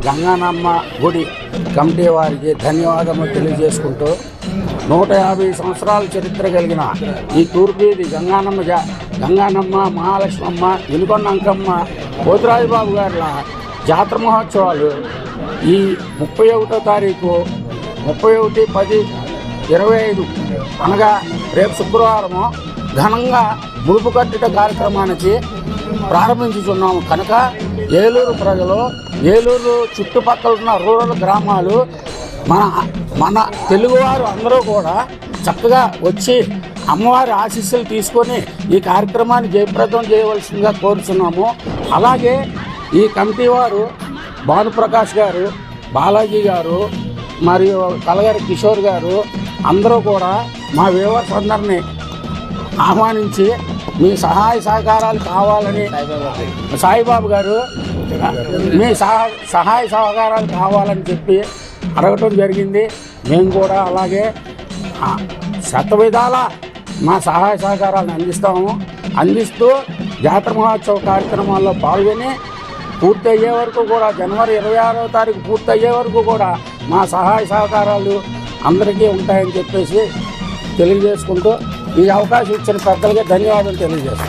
గంగానమ్మ గుడి కమిటీ వారికి ధన్యవాదములు తెలియజేసుకుంటూ 150 సంవత్సరాల చరిత్ర కలిగిన ఈ తూర్పుది గంగానమ్మ మహాలక్ష్మమ్మ వినుకొండ అంకమ్మ పోతురాజుబాబు గారి జాతర మహోత్సవాలు ఈ 31వ తారీఖు 31/10/25 అనగా రేపు శుక్రవారము ఘనంగా ముడుపు కట్టుట కార్యక్రమానికి ప్రారంభించుతున్నాము కనుక ఏలూరు ప్రజలు, ఏలూరు చుట్టుపక్కల ఉన్న రూరల్ గ్రామాలు, మన తెలుగువారు అందరూ కూడా చక్కగా వచ్చి అమ్మవారి ఆశీస్సులు తీసుకొని ఈ కార్యక్రమాన్ని జయప్రదం చేయవలసిందిగా కోరుచున్నాము. అలాగే ఈ కమిటీ వారు భానుప్రకాష్ గారు, బాలాజీ గారు మరియు కలగారి కిషోర్ గారు అందరూ కూడా మా వ్యూవర్స్ అందరినీ ఆహ్వానించి మీ సహాయ సహకారాలు కావాలని, సాయిబాబు గారు మీ సహాయ సహకారాలు కావాలని చెప్పి అడగటం జరిగింది. మేము కూడా అలాగే శతవిధాల మా సహాయ సహకారాలను అందిస్తూ జాతర మహోత్సవ కార్యక్రమాల్లో పాల్గొని పూర్తి అయ్యే వరకు కూడా జనవరి 26వ తారీఖు పూర్తి అయ్యే వరకు కూడా మా సహాయ సహకారాలు అందరికీ ఉంటాయని చెప్పేసి తెలియజేసుకుంటూ ఈ అవకాశం ఇచ్చిన పెద్దలకి ధన్యవాదాలు తెలియజేస్తాను.